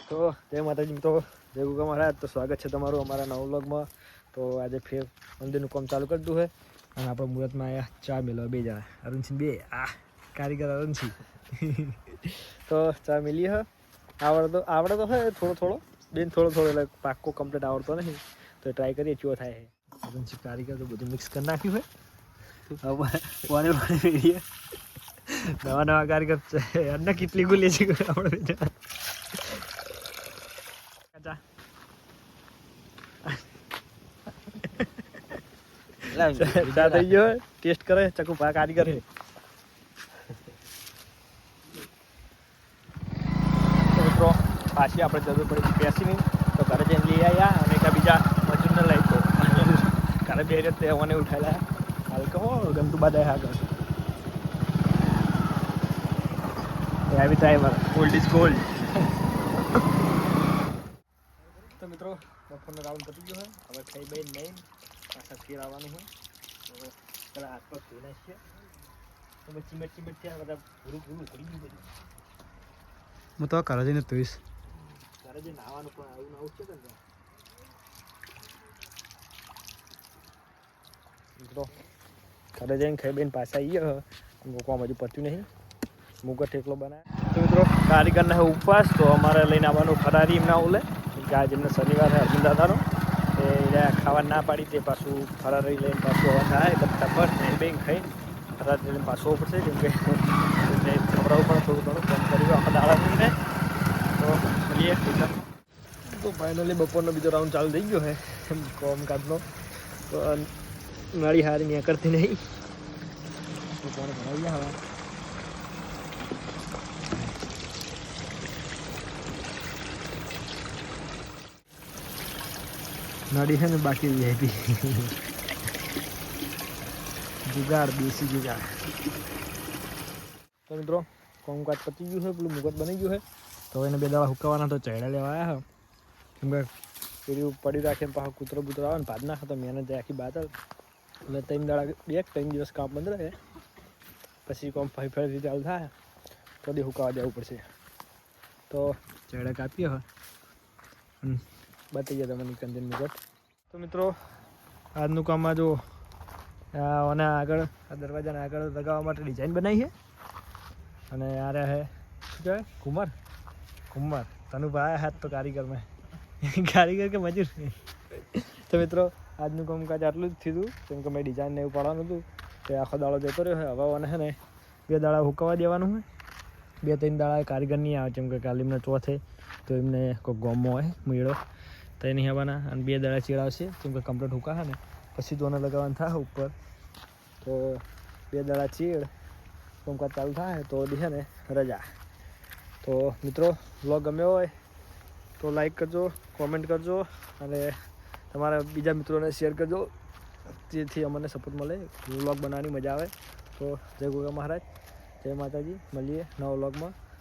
તો જય માતાજી મિત્રો, જય ગુગા મહારાજ. તો સ્વાગત છે તમારું અમારા નવા વ્લોગમાં. તો આજે ફેર મંદિરનું કામ ચાલુ કરી દીધું છે અને આપણે મુહૂર્તમાં આવ્યા ચા મેળવા 2 જણા, અરુણસિંહ 2 કારીગર અરુણસિંહ. તો ચા મેલી હ આવડે તો હે થોડો બેન થોડો એટલે પાક્કો કમ્પ્લીટ આવડતો નહીં, તો ટ્રાય કરીએ ચો થાય. અરુણસિંહ કારીગર તો બધું મિક્સ કરી નાખ્યું છે. નવા કારીગર એમને કેટલી ગુલી છે આપણે ચા થઈ ગયો, ટેસ્ટ કરે ચકુ પા કારીગર હે. મિત્રો પાછી આપણે જરૂર પડી બેસી નહીં તો ઘરે જઈને લઈ આવ્યા અને એક બીજા મજૂરને લઈ તો ઘરે બે રીતે ઓને ઉઠાયેલા હાલ કહો ગમતું બાદ આગળ એવી ટાઈમ ઓલ્ડ ઇઝ ગોલ્ડ. તો મિત્રો બપોરનો રાઉન્ડ પતી ગયો હોય, હવે ખાઈ બાઈ નહીં પાછા ફેર આવવાનું હોય. તો પેલા હાથ પગ ધોઈ નાખીએ તો ચીમટ થયા બધા પૂરું કરી ગયું બધું. હું તો ઘરે જઈને ધોઈશ. ઘરે જઈને નાવાનું પણ આવું છે ને મિત્રો. ઘરે જઈને ખાઈ બેન પાછા આવીએ કામ હજુ પત્યું નહીં. મુગટ ઠેકલો બનાવે તો મિત્રો કારીગરને ઉપવાસ, તો અમારે લઈને આવવાનું ફરારી એમના ઓલે ગાય જેમને શનિવાર છે અરવિંદ દાદાનો, એ ખાવા ના પાડી તે પાછું ફરારી લઈને પાછું આવવા થાય બધા પર બેન ખાઈને ફરારી લઈને પાછું આવવું પડશે, કેમ કે ખવડાવવું પણ થોડું ઘણું કામ કર્યું આખા દાડાનું ને. તો મળીએ. તો ફાઇનલી બપોરનો બીજો રાઉન્ડ ચાલુ થઈ ગયો છે કામકાજનો. તો નળી હારી ત્યાં કરતી નહીં તો કોને ભરાઈ ગયા હવે. નડી છે ને બાકી વીઆઈપી જુગાડ, દેશી જુગાડ. તો મિત્રો કામકાજ પતી ગયું છે, પેલું મુગટ બની ગયું છે. તો એને 2 દાડા હુકાવાના તો ચૈડા લેવા આવ્યા કેમ કે પેલું પડી રાખે પાછું કૂતરો બૂતરો આવે ને ભાદ નાખે તો મહેનત જાય આખી બાદ. એટલે 3 દાડા 2-3 દિવસ કામ બંધ રહે, પછી કામ ફરીથી ચાલુ થાય તો દી હુકાવા જવું પડશે. તો ચૈડા કાપીએ હોય બતાવીએ તમને કંદન મુગટ. તો મિત્રો આજનું કામમાં જો અને આગળ આ દરવાજાને આગળ લગાવવા માટે ડિઝાઇન બનાવી છે અને આ રહ્યા હે શું કહેવાય કુંભાર તનુભાઈ હાથ તો કારીગરમાં કારીગર કે મજૂર. તો મિત્રો આજનું કામકાજ આટલું જ થયું, કેમ કે મેં ડિઝાઇનને એવું પાડવાનું હતું તે આખો દાડો જતો રહ્યો હોય. હવે અને છે ને 2 દાડા હુકાવા દેવાનું હોય, 2-3 દાડા કારીગર નહીં આવે કેમ કે કાલે એમને ચોથે તો એમને કોઈ ગોમો હોય મેળો તો એ નહીં આવવાના, અને 2 દાડા ચીડાવશે કેમ કે કમ્પ્લીટ હુકાશે ને પછી દોને લગાવવાનું થાય ઉપર. તો 2 દાડા ચીડ કામકાજ ચાલુ થાય તો છે ને રજા. તો મિત્રો વ્લોગ ગમ્યો હોય તો લાઈક કરજો, કોમેન્ટ કરજો અને તમારા બીજા મિત્રોને શેર કરજો, જેથી અમને સપોર્ટ મળે, વ્લોગ બનાવવાની મજા આવે. તો જય ગોગા મહારાજ, જય માતાજી. મળીએ નવા વ્લોગમાં.